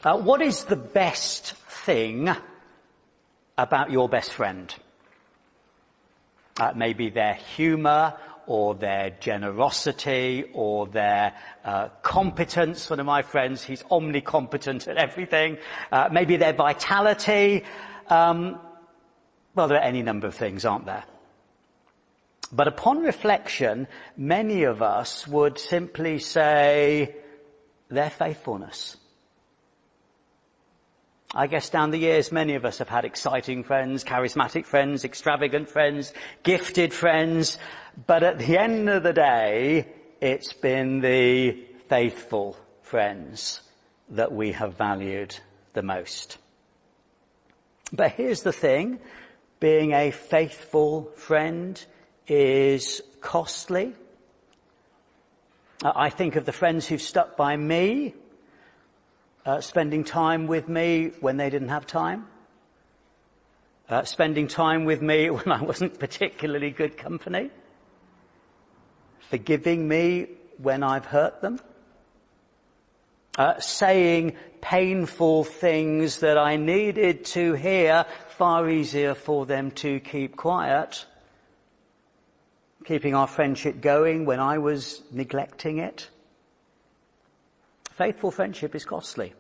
What is the best thing about your best friend? Maybe their humour, or their generosity, or their competence. One of my friends, he's omnicompetent at everything. Maybe their vitality. Well, there are any number of things, aren't there? But upon reflection, many of us would simply say their faithfulness. I guess down the years, many of us have had exciting friends, charismatic friends, extravagant friends, gifted friends. But at the end of the day, it's been the faithful friends that we have valued the most. But here's the thing. Being a faithful friend is costly. I think of the friends who've stuck by me, spending time with me when they didn't have time, spending time with me when I wasn't particularly good company, forgiving me when I've hurt them, saying painful things that I needed to hear, far easier for them to keep quiet, keeping our friendship going when I was neglecting it. Faithful friendship is costly.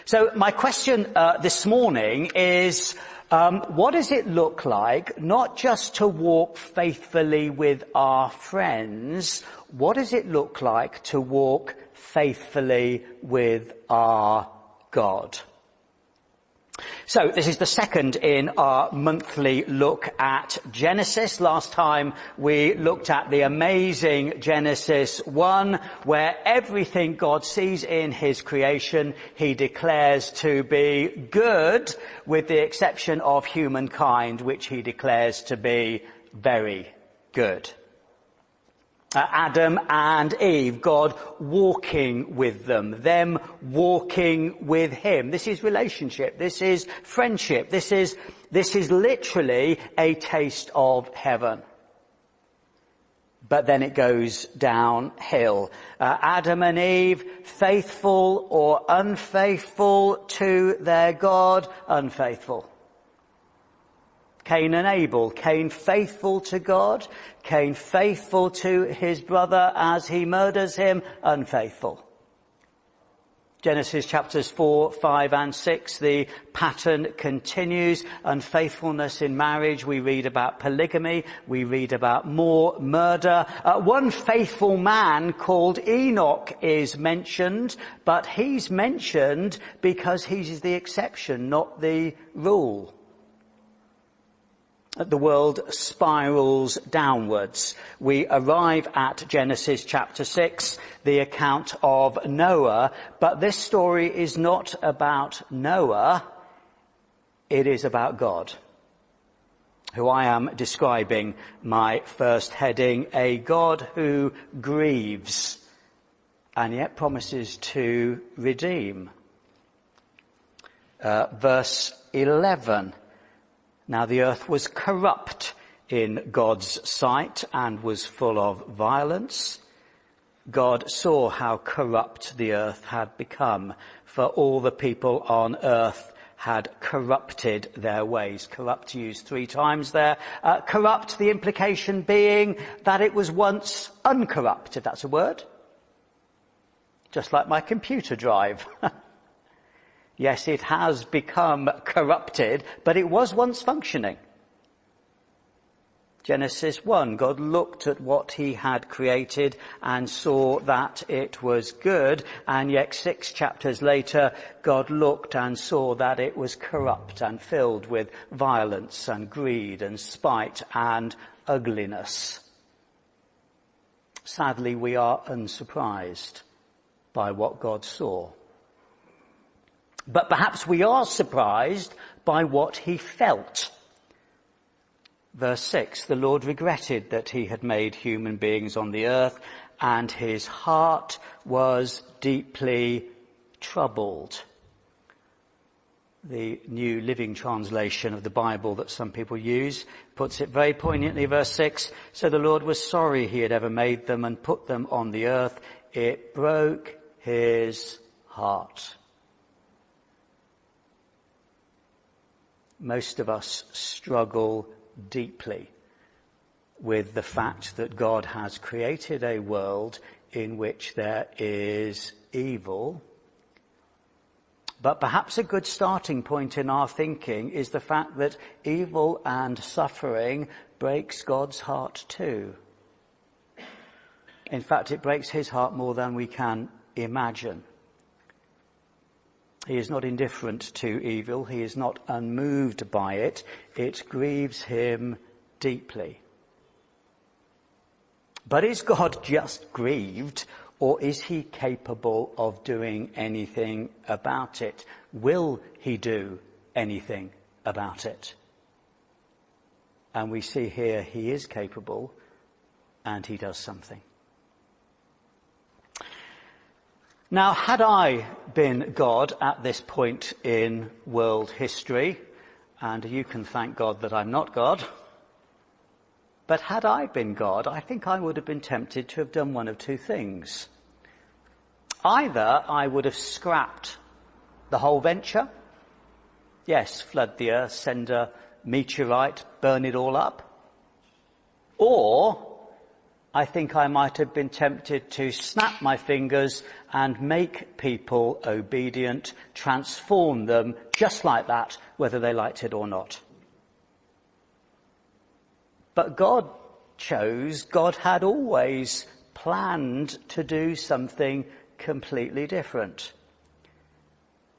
So my question this morning is, what does it look like not just to walk faithfully with our friends, what does it look like to walk faithfully with our God? So this is the second in our monthly look at Genesis. Last time we looked at the amazing Genesis 1, where everything God sees in his creation he declares to be good, with the exception of humankind, which he declares to be very good. Adam and Eve, God walking with them walking with him. This is relationship. This is friendship. This is literally a taste of heaven. But then it goes downhill. Adam and Eve, faithful or unfaithful to their God? Unfaithful. Cain and Abel. Cain faithful to God. Cain faithful to his brother as he murders him. Unfaithful. Genesis chapters 4, 5 and 6, the pattern continues. Unfaithfulness in marriage. We read about polygamy. We read about more murder. One faithful man called Enoch is mentioned, but he's mentioned because he's the exception, not the rule. The world spirals downwards. We arrive at Genesis chapter 6, the account of Noah, but this story is not about Noah, it is about God, who I am describing my first heading, a God who grieves and yet promises to redeem. Verse 11. Now the earth was corrupt in God's sight and was full of violence. God saw how corrupt the earth had become, for all the people on earth had corrupted their ways. Corrupt used 3 times there. Corrupt, the implication being that it was once uncorrupt, if that's a word. Just like my computer drive. Yes, it has become corrupted, but it was once functioning. Genesis 1, God looked at what he had created and saw that it was good, and yet 6 chapters later, God looked and saw that it was corrupt and filled with violence and greed and spite and ugliness. Sadly, we are unsurprised by what God saw. But perhaps we are surprised by what he felt. Verse 6, the Lord regretted that he had made human beings on the earth, and his heart was deeply troubled. The New Living Translation of the Bible that some people use puts it very poignantly, verse 6, so the Lord was sorry he had ever made them and put them on the earth. It broke his heart. Most of us struggle deeply with the fact that God has created a world in which there is evil. But perhaps a good starting point in our thinking is the fact that evil and suffering breaks God's heart too. In fact, it breaks his heart more than we can imagine. He is not indifferent to evil. He is not unmoved by it. It grieves him deeply. But is God just grieved, or is he capable of doing anything about it? Will he do anything about it? And we see here he is capable, and he does something. Now, had I been God at this point in world history, and you can thank God that I'm not God, but had I been God, I think I would have been tempted to have done one of two things. Either I would have scrapped the whole venture. Yes, flood the earth, send a meteorite, burn it all up. Or I think I might have been tempted to snap my fingers and make people obedient, transform them just like that, whether they liked it or not. But God had always planned to do something completely different,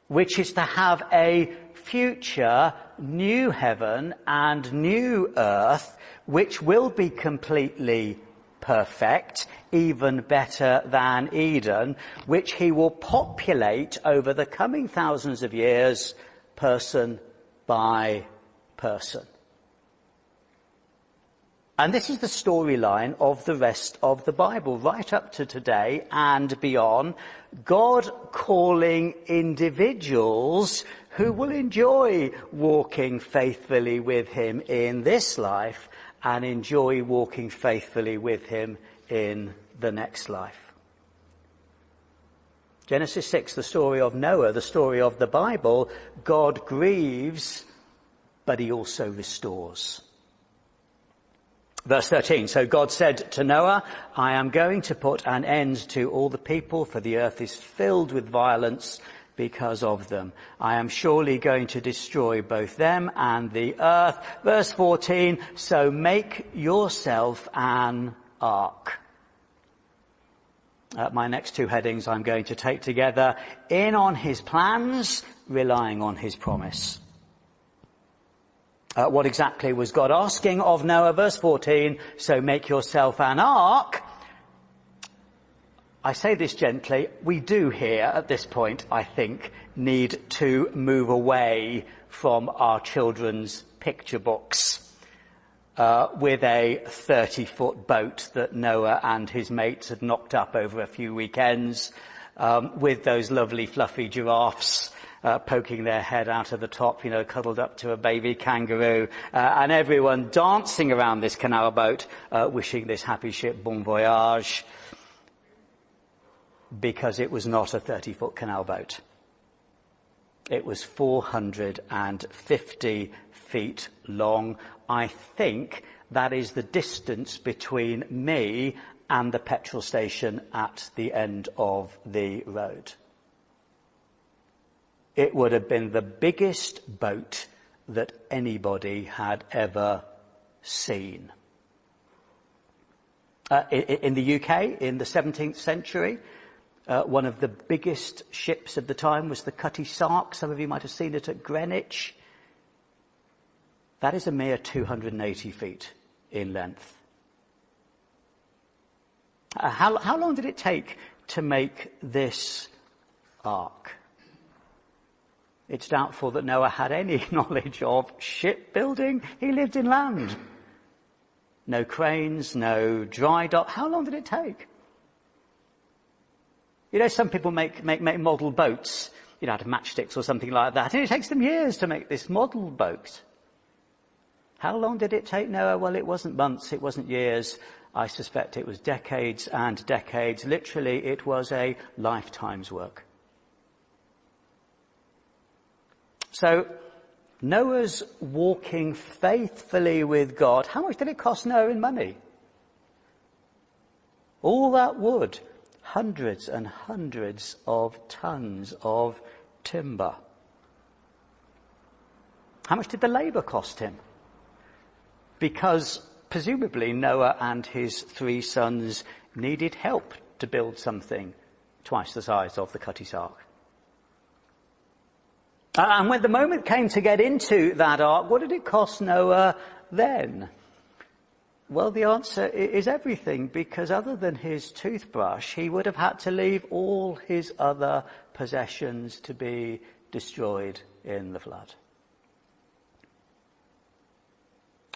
which is to have a future new heaven and new earth, which will be completely perfect, even better than Eden, which he will populate over the coming thousands of years, person by person. And this is the storyline of the rest of the Bible, right up to today and beyond. God calling individuals who will enjoy walking faithfully with him in this life and enjoy walking faithfully with him in the next life. Genesis 6, the story of Noah, the story of the Bible, God grieves, but he also restores. Verse 13, so God said to Noah, I am going to put an end to all the people, for the earth is filled with violence because of them. I am surely going to destroy both them and the earth. Verse 14, so make yourself an ark. My next two headings I'm going to take together: in on his plans, relying on his promise. What exactly was God asking of Noah? Verse 14, so make yourself an ark. I say this gently. We do here, at this point, I think, need to move away from our children's picture books with a 30-foot boat that Noah and his mates had knocked up over a few weekends, with those lovely fluffy giraffes poking their head out of the top, cuddled up to a baby kangaroo, and everyone dancing around this canal boat, wishing this happy ship bon voyage, because it was not a 30-foot canal boat. It was 450 feet long. I think that is the distance between me and the petrol station at the end of the road. It would have been the biggest boat that anybody had ever seen. In the UK, in the 17th century, one of the biggest ships of the time was the Cutty Sark. Some of you might have seen it at Greenwich. That is a mere 280 feet in length. How long did it take to make this ark? It's doubtful that Noah had any knowledge of shipbuilding. He lived in land. No cranes, no dry dock. How long did it take? Some people make model boats, out of matchsticks or something like that. And it takes them years to make this model boat. How long did it take Noah? Well, it wasn't months, it wasn't years. I suspect it was decades and decades. Literally, it was a lifetime's work. So Noah's walking faithfully with God. How much did it cost Noah in money? All that wood, hundreds and hundreds of tons of timber. How much did the labour cost him? Because presumably Noah and his 3 sons needed help to build something twice the size of the Cutty's Ark. And when the moment came to get into that ark, what did it cost Noah then? Well, the answer is everything, because other than his toothbrush, he would have had to leave all his other possessions to be destroyed in the flood.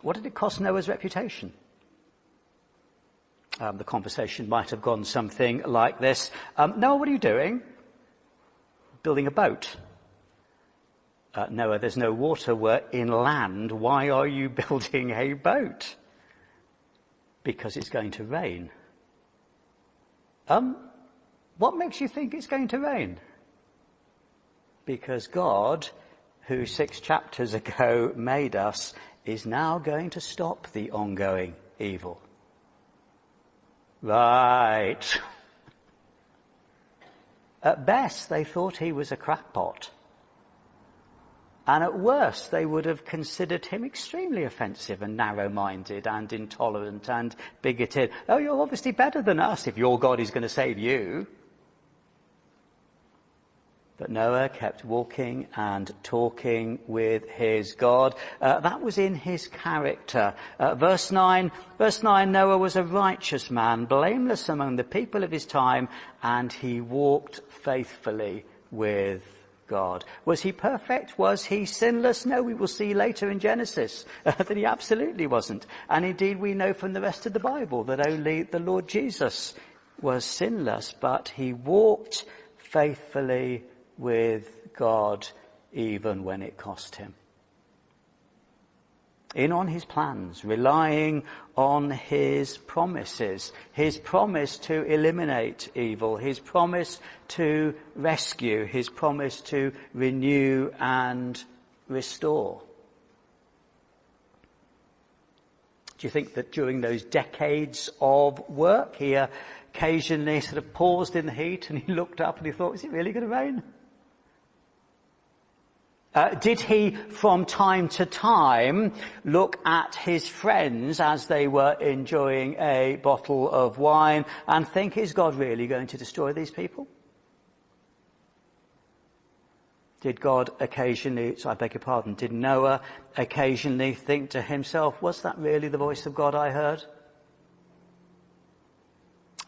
What did it cost Noah's reputation? The conversation might have gone something like this. Noah, what are you doing? Building a boat. Noah, there's no water, we're inland. Why are you building a boat? Because it's going to rain. What makes you think it's going to rain? Because God, who 6 chapters ago made us, is now going to stop the ongoing evil. Right. At best, they thought he was a crackpot. And at worst, they would have considered him extremely offensive and narrow-minded and intolerant and bigoted. Oh, you're obviously better than us if your God is going to save you. But Noah kept walking and talking with his God. That was in his character. Verse 9, Noah was a righteous man, blameless among the people of his time, and he walked faithfully with God. Was he perfect? Was he sinless? No, we will see later in Genesis that he absolutely wasn't. And indeed, we know from the rest of the Bible that only the Lord Jesus was sinless, but he walked faithfully with God even when it cost him. In on his plans, relying on his promises, his promise to eliminate evil, his promise to rescue, his promise to renew and restore. Do you think that during those decades of work, he occasionally sort of paused in the heat and he looked up and he thought, is it really going to rain? Did he, from time to time, look at his friends as they were enjoying a bottle of wine and think, is God really going to destroy these people? Did Noah occasionally think to himself, was that really the voice of God I heard?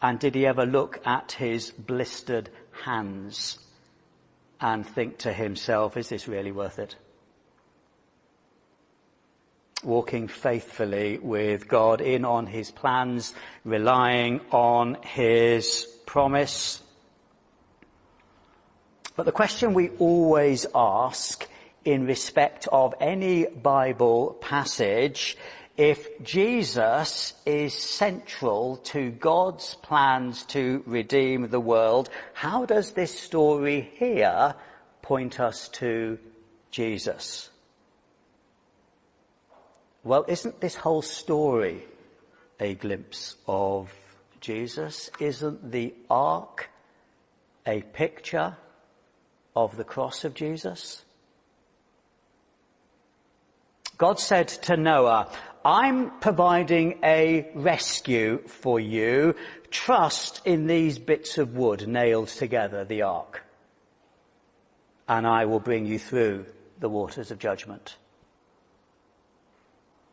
And did he ever look at his blistered hands and think to himself, is this really worth it? Walking faithfully with God, in on his plans, relying on his promise. But the question we always ask in respect of any Bible passage, if Jesus is central to God's plans to redeem the world, how does this story here point us to Jesus? Well, isn't this whole story a glimpse of Jesus? Isn't the ark a picture of the cross of Jesus? God said to Noah, I'm providing a rescue for you. Trust in these bits of wood nailed together, the ark, and I will bring you through the waters of judgment.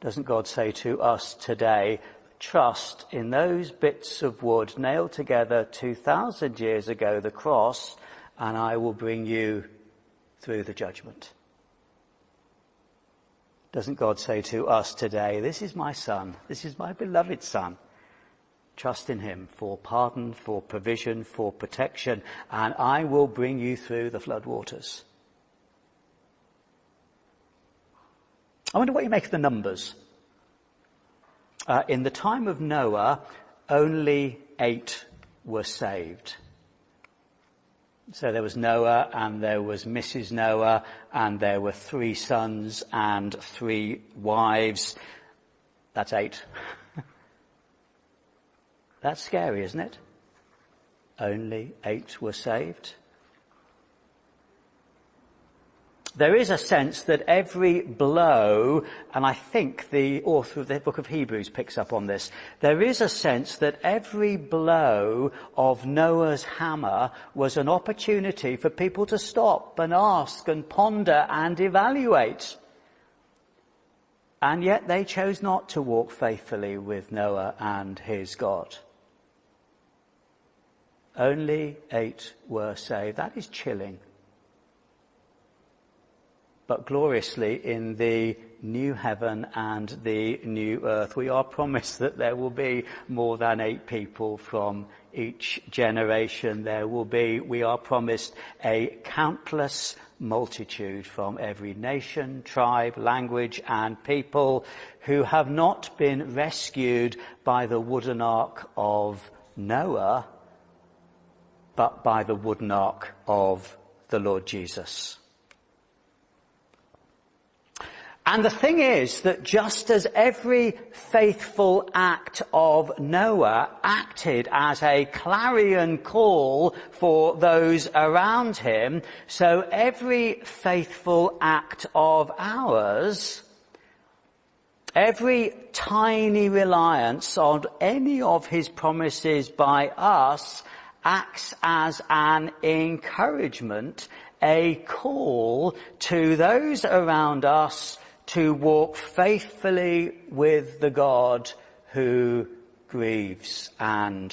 Doesn't God say to us today, trust in those bits of wood nailed together 2,000 years ago, the cross, and I will bring you through the judgment? Doesn't God say to us today, this is my son, this is my beloved son. Trust in him for pardon, for provision, for protection, and I will bring you through the flood waters. I wonder what you make of the numbers. In the time of Noah, only 8 were saved. So there was Noah, and there was Mrs. Noah, and there were 3 sons and 3 wives. That's 8. That's scary, isn't it? Only 8 were saved. There is a sense that every blow, and I think the author of the book of Hebrews picks up on this, there is a sense that every blow of Noah's hammer was an opportunity for people to stop and ask and ponder and evaluate. And yet they chose not to walk faithfully with Noah and his God. Only 8 were saved. That is chilling. But gloriously, in the new heaven and the new earth, we are promised that there will be more than 8 people from each generation. We are promised a countless multitude from every nation, tribe, language and people who have not been rescued by the wooden ark of Noah, but by the wooden ark of the Lord Jesus. And the thing is that just as every faithful act of Noah acted as a clarion call for those around him, so every faithful act of ours, every tiny reliance on any of his promises by us, acts as an encouragement, a call to those around us to walk faithfully with the God who grieves and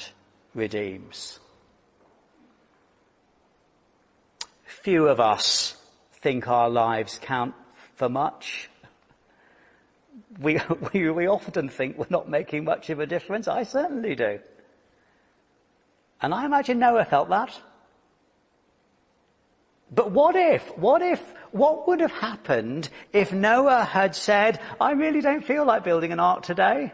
redeems. Few of us think our lives count for much. We often think we're not making much of a difference. I certainly do. And I imagine Noah felt that. But what would have happened if Noah had said, I really don't feel like building an ark today?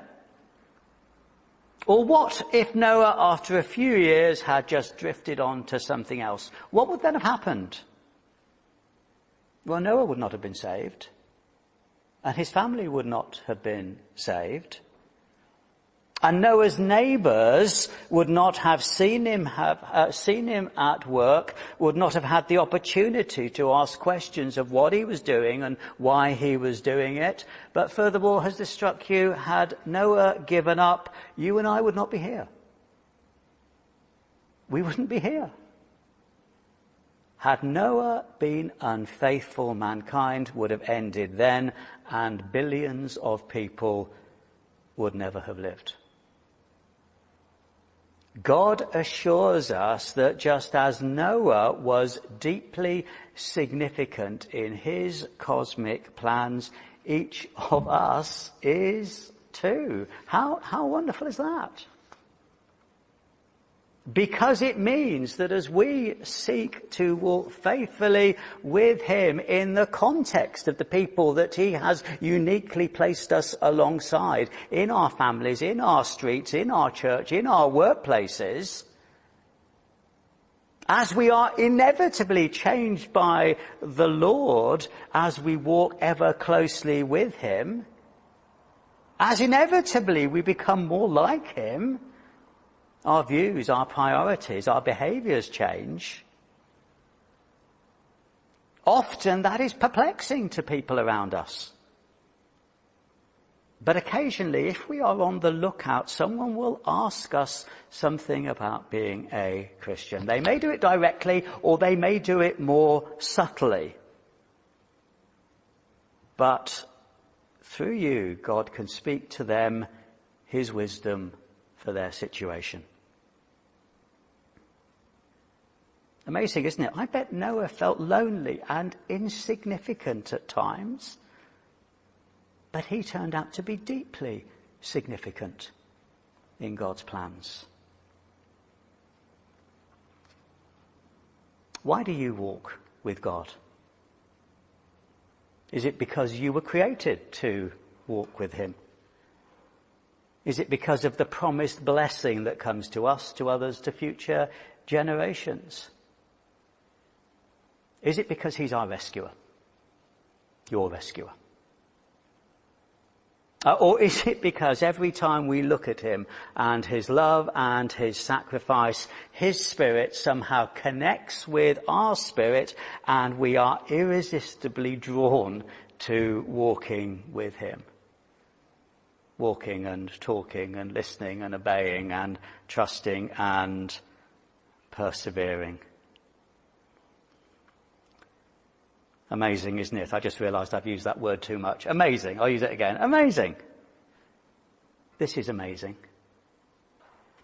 Or what if Noah, after a few years, had just drifted on to something else? What would then have happened? Well, Noah would not have been saved, and his family would not have been saved. And Noah's neighbours would not have seen him at work, would not have had the opportunity to ask questions of what he was doing and why he was doing it. But furthermore, has this struck you, had Noah given up, you and I would not be here. We wouldn't be here. Had Noah been unfaithful, mankind would have ended then, and billions of people would never have lived. God assures us that just as Noah was deeply significant in his cosmic plans, each of us is too. How wonderful is that? Because it means that as we seek to walk faithfully with him in the context of the people that he has uniquely placed us alongside, in our families, in our streets, in our church, in our workplaces, as we are inevitably changed by the Lord as we walk ever closely with him, as inevitably we become more like him, our views, our priorities, our behaviours change. Often that is perplexing to people around us. But occasionally, if we are on the lookout, someone will ask us something about being a Christian. They may do it directly, or they may do it more subtly. But through you, God can speak to them his wisdom for their situation. Amazing, isn't it? I bet Noah felt lonely and insignificant at times, but he turned out to be deeply significant in God's plans. Why do you walk with God? Is it because you were created to walk with him? Is it because of the promised blessing that comes to us, to others, to future generations? Is it because he's our rescuer? Your rescuer? Or is it because every time we look at him and his love and his sacrifice, his spirit somehow connects with our spirit and we are irresistibly drawn to walking with him? Walking and talking and listening and obeying and trusting and persevering. Amazing, isn't it? I just realised I've used that word too much. Amazing. I'll use it again. Amazing. This is amazing.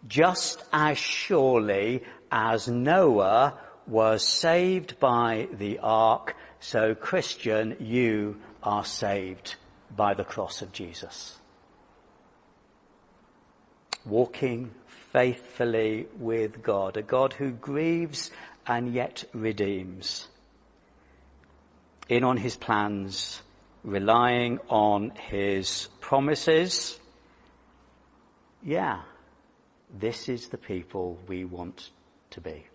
Just as surely as Noah was saved by the ark, so Christian, you are saved by the cross of Jesus. Walking faithfully with God, a God who grieves and yet redeems. In on his plans, relying on his promises. Yeah, this is the people we want to be.